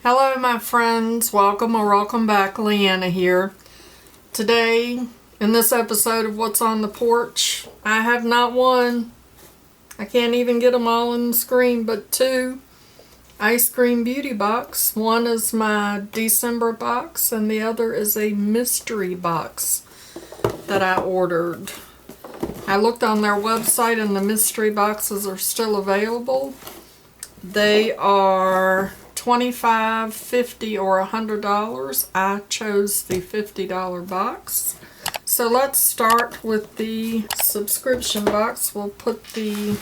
Hello my friends, welcome or welcome back. Leanna here. Today, in this episode of What's on the Porch, I have not one, I can't even get them all on the screen, but two Eyescream Beauty Box. One is my December box and the other is a mystery box that I ordered. I looked on their website and the mystery boxes are still available. They are $25, $50, or $100. I chose the $50 box. So let's start with the subscription box. We'll put the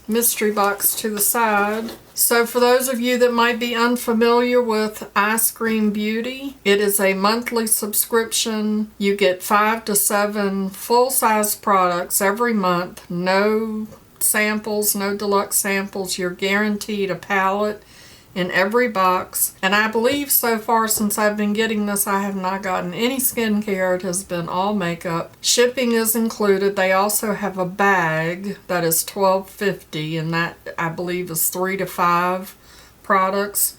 mystery box to the side. So for those of you that might be unfamiliar with Eyescream Beauty, it is a monthly subscription. You get 5 to 7 full-size products every month. No samples, no deluxe samples. You're guaranteed a palette in every box. And I believe so far since I've been getting this, I have not gotten any skincare. It has been all makeup. Shipping is included. They also have a bag that is $12.50, and that I believe is 3 to 5 products.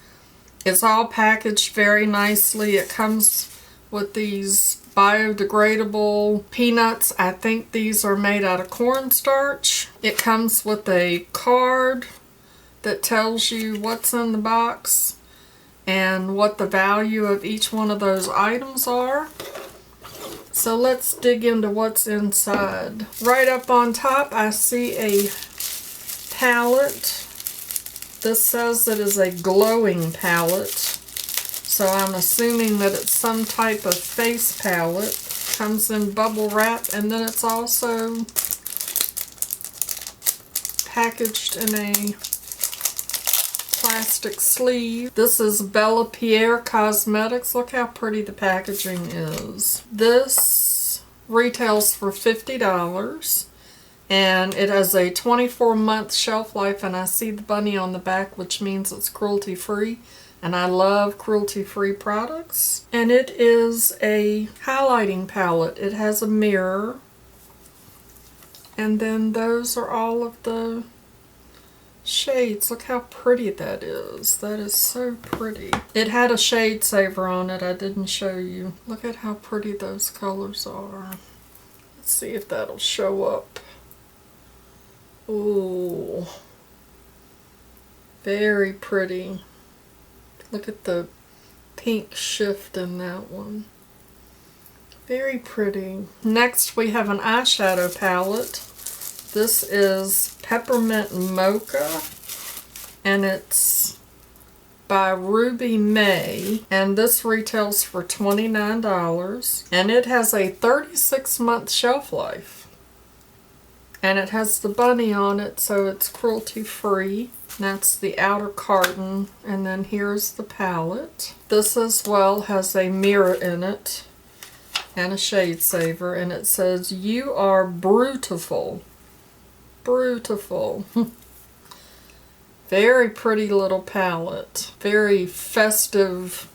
It's all packaged very nicely. It comes with these biodegradable peanuts. I think these are made out of cornstarch. It comes with a card that tells you what's in the box and what the value of each one of those items are. So let's dig into what's inside. Right up on top I see a palette. This says it is a glowing palette. So I'm assuming that it's some type of face palette. Comes in bubble wrap, and then it's also packaged in a plastic sleeve. This is Bella Pierre Cosmetics. Look how pretty the packaging is. This retails for $50, and it has a 24-month shelf life, and I see the bunny on the back, which means it's cruelty-free. And I love cruelty-free products. And it is a highlighting palette. It has a mirror. And then those are all of the shades. Look how pretty that is. That is so pretty. It had a shade saver on it. I didn't show you. Look at how pretty those colors are. Let's see if that'll show up. Ooh. Very pretty. Look at the pink shift in that one. Very pretty. Next we have an eyeshadow palette. This is Peppermint Mocha, and it's by Ruby May, and this retails for $29, and it has a 36-month shelf life. And it has the bunny on it, so it's cruelty-free. That's the outer carton, and then here's the palette. This as well has a mirror in it and a shade saver, and it says, "You are brutiful." Brutiful. Very pretty little palette. Very festive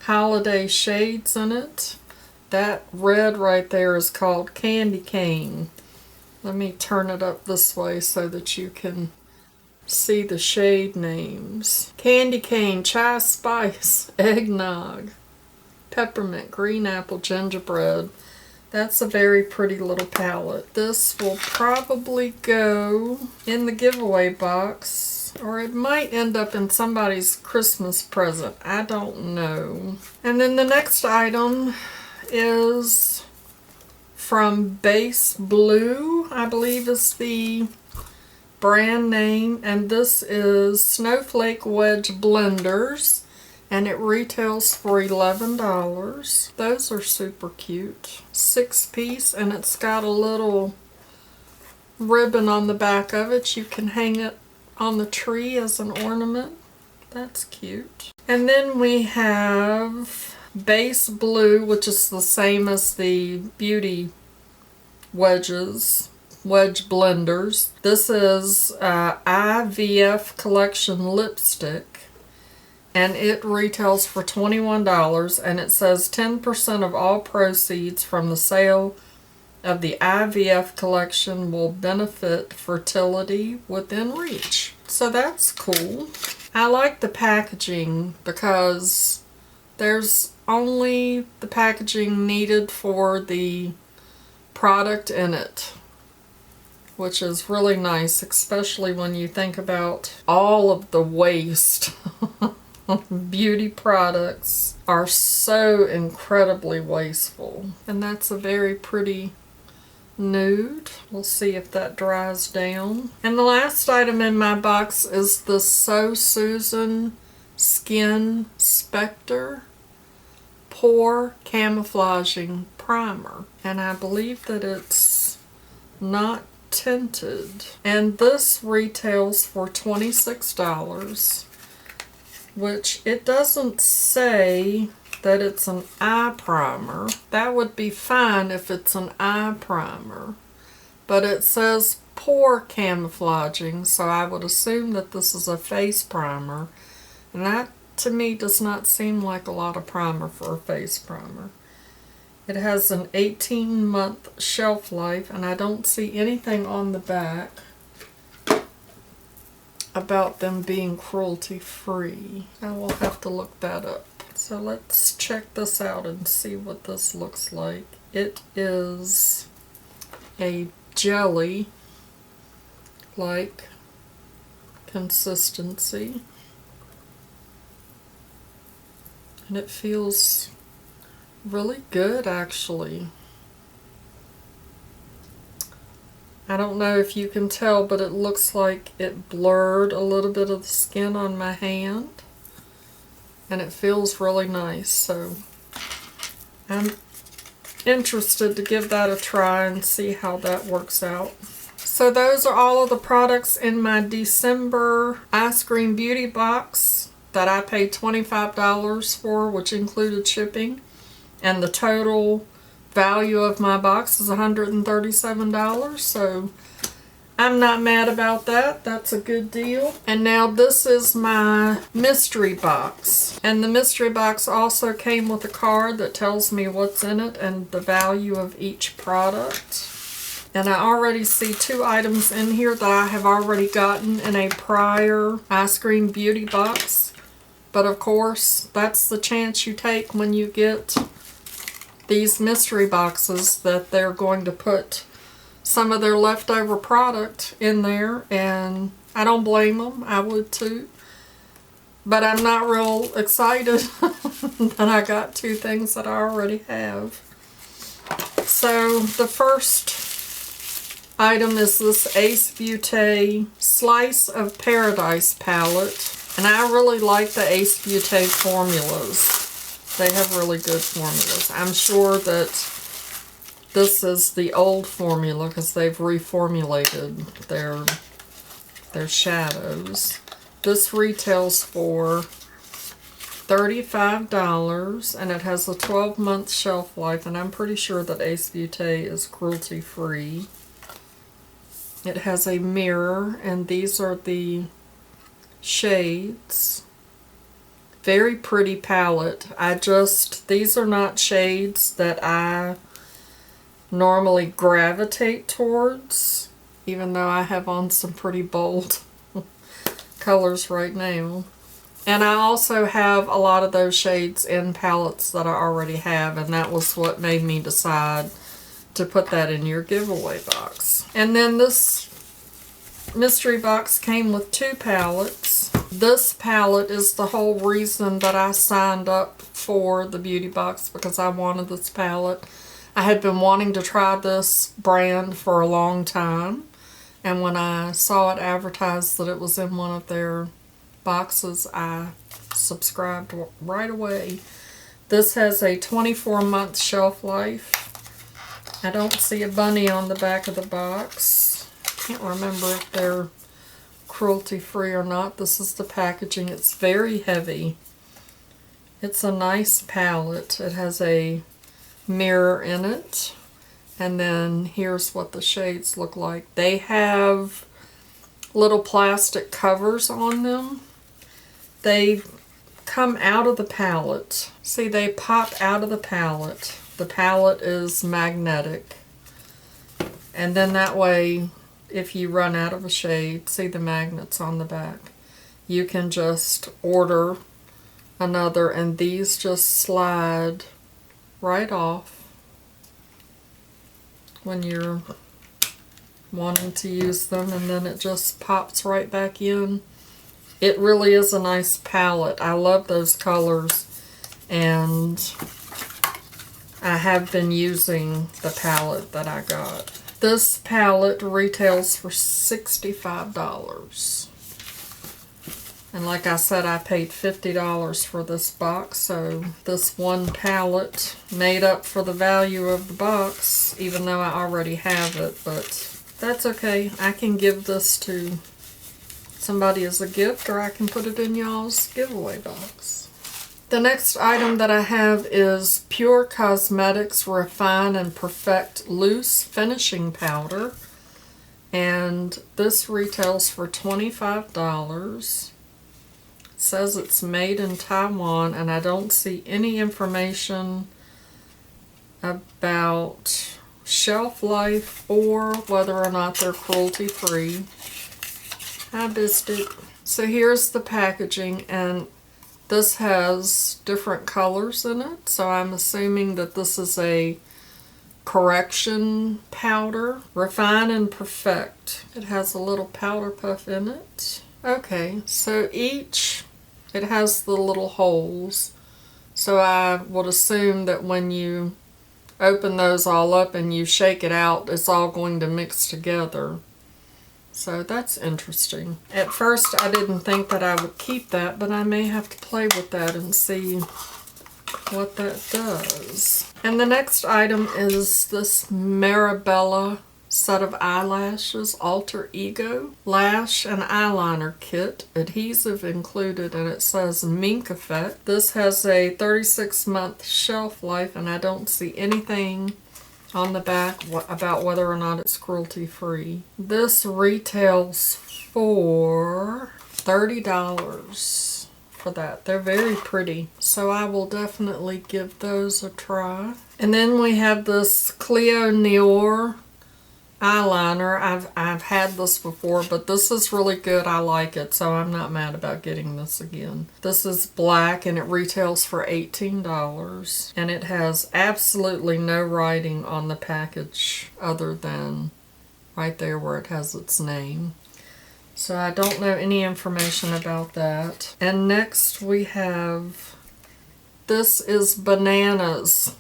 holiday shades in it. That red right there is called Candy Cane. Let me turn it up this way so that you can see the shade names. Candy Cane, Chai Spice, Eggnog, Peppermint, Green Apple, Gingerbread. That's a very pretty little palette. This will probably go in the giveaway box, or it might end up in somebody's Christmas present. I don't know. And then the next item is from Base Blue, I believe is the brand name, and this is Snowflake Wedge Blenders, and it retails for $11. Those are super cute. 6-piece, and it's got a little ribbon on the back of it. You can hang it on the tree as an ornament. That's cute. And then we have Base Blue, which is the same as the Beauty Wedge Blenders. This is IVF Collection Lipstick, and it retails for $21, and it says 10% of all proceeds from the sale of the IVF collection will benefit fertility within reach. So that's cool. I like the packaging because there's only the packaging needed for the product in it, which is really nice, especially when you think about all of the waste. Beauty products are so incredibly wasteful. And that's a very pretty nude. We'll see if that dries down. And the last item in my box is the So Susan Skin Spectre Pore Camouflaging Primer. And I believe that it's not tinted. And this retails for $26. Which it doesn't say that it's an eye primer. That would be fine if it's an eye primer. But it says pore camouflaging, so I would assume that this is a face primer. And that to me does not seem like a lot of primer for a face primer. It has an 18-month shelf life, and I don't see anything on the back about them being cruelty free. I will have to look that up. So let's check this out and see what this looks like. It is a jelly like consistency, and it feels really good actually. I don't know if you can tell, but it looks like it blurred a little bit of the skin on my hand. And it feels really nice, so I'm interested to give that a try and see how that works out. So those are all of the products in my December Eyescream Beauty Box that I paid $25 for, which included shipping. And the total value of my box is $137, so I'm not mad about that. That's a good deal. And now this is my mystery box. And the mystery box also came with a card that tells me what's in it and the value of each product. And I already see 2 items in here that I have already gotten in a prior Eyescream Beauty Box. But of course, that's the chance you take when you get these mystery boxes, that they're going to put some of their leftover product in there, and I don't blame them. I would too. But I'm not real excited that I got 2 things that I already have. So the first item is this Ace Beauty Slice of Paradise palette, and I really like the Ace Beauty formulas. They have really good formulas. I'm sure that this is the old formula because they've reformulated their shadows. This retails for $35 and it has a 12-month shelf life, and I'm pretty sure that Ace Beauty is cruelty free. It has a mirror, and these are the shades. Very pretty palette. These are not shades that I normally gravitate towards, even though I have on some pretty bold colors right now. And I also have a lot of those shades in palettes that I already have, and that was what made me decide to put that in your giveaway box. And then this mystery box came with 2 palettes. This palette is the whole reason that I signed up for the beauty box, because I wanted this palette. I had been wanting to try this brand for a long time, and when I saw it advertised that it was in one of their boxes, I subscribed right away. This has a 24-month shelf life. I don't see a bunny on the back of the box. Can't remember if they're cruelty free or not. This is the packaging. It's very heavy. It's a nice palette. It has a mirror in it, and then here's what the shades look like. They have little plastic covers on them. They come out of the palette. See, they pop out of the palette. The palette is magnetic, and then that way if you run out of a shade, see the magnets on the back, you can just order another, and these just slide right off when you're wanting to use them, and then it just pops right back in. It really is a nice palette. I love those colors, and I have been using the palette that I got. This palette retails for $65. And like I said, I paid $50 for this box, so this one palette made up for the value of the box, even though I already have it, but that's okay. I can give this to somebody as a gift, or I can put it in y'all's giveaway box. The next item that I have is Pure Cosmetics Refine and Perfect Loose Finishing Powder, and this retails for $25. It says it's made in Taiwan, and I don't see any information about shelf life or whether or not they're cruelty free. Hi, Biscuit. So here's the packaging, and this has different colors in it, so I'm assuming that this is a correction powder. Refine and Perfect. It has a little powder puff in it. Okay, so it has the little holes, so I would assume that when you open those all up and you shake it out, it's all going to mix together. So that's interesting. At first I didn't think that I would keep that, but I may have to play with that and see what that does. And the next item is this Marabella set of eyelashes, Alter Ego Lash and Eyeliner Kit, adhesive included, and it says Mink Effect. This has a 36-month shelf life, and I don't see anything on the back about whether or not it's cruelty free. This retails for $30 for that. They're very pretty, so I will definitely give those a try. And then we have this Cleo Noir eyeliner. I've had this before, but this is really good. I like it, so I'm not mad about getting this again. This is black, and it retails for $18, and it has absolutely no writing on the package other than right there where it has its name. So I don't know any information about that. And next we have, this is Bananas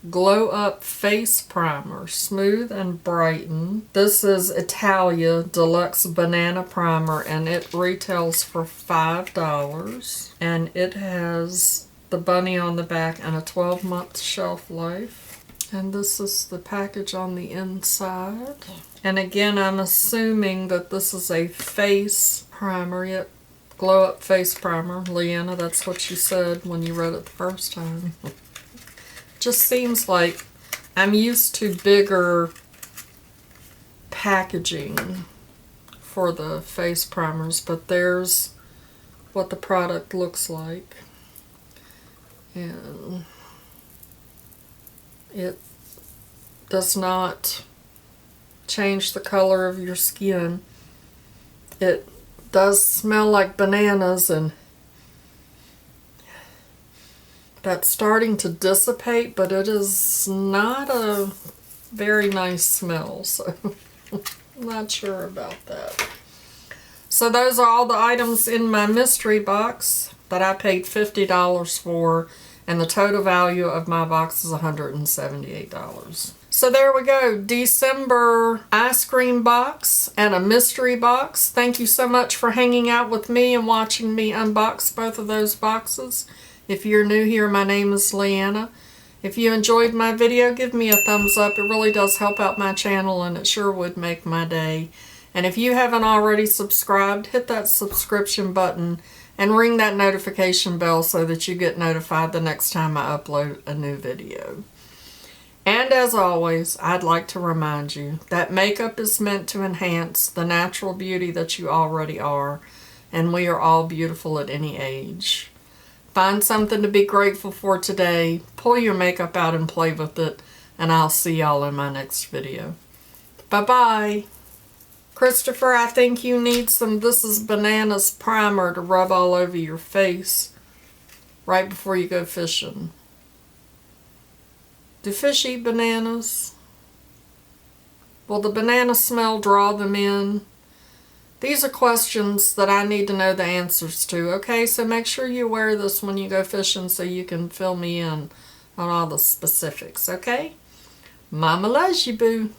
Glow Up Face Primer, Smooth and Brighten. This is Italia Deluxe Banana Primer, and it retails for $5. And it has the bunny on the back and a 12-month shelf life. And this is the package on the inside. And again, I'm assuming that this is a face primer. Yep, Glow Up Face Primer. Leanna, that's what you said when you read it the first time. Just seems like I'm used to bigger packaging for the face primers, but there's what the product looks like, and it does not change the color of your skin. It does smell like bananas, and that's starting to dissipate, but it is not a very nice smell, so I'm not sure about that. So those are all the items in my mystery box that I paid $50 for, and the total value of my box is $178. So there we go, December ice cream box and a mystery box. Thank you so much for hanging out with me and watching me unbox both of those boxes. If you're new here, my name is Leanna. If you enjoyed my video, give me a thumbs up. It really does help out my channel, and it sure would make my day. And if you haven't already subscribed, hit that subscription button and ring that notification bell so that you get notified the next time I upload a new video. And as always, I'd like to remind you that makeup is meant to enhance the natural beauty that you already are, and we are all beautiful at any age. Find something to be grateful for today, pull your makeup out and play with it, and I'll see y'all in my next video. Bye-bye. Christopher, I think you need some This Is Bananas primer to rub all over your face right before you go fishing. Do fish eat bananas? Will the banana smell draw them in? These are questions that I need to know the answers to, okay? So make sure you wear this when you go fishing so you can fill me in on all the specifics, okay? Mama loves you, boo.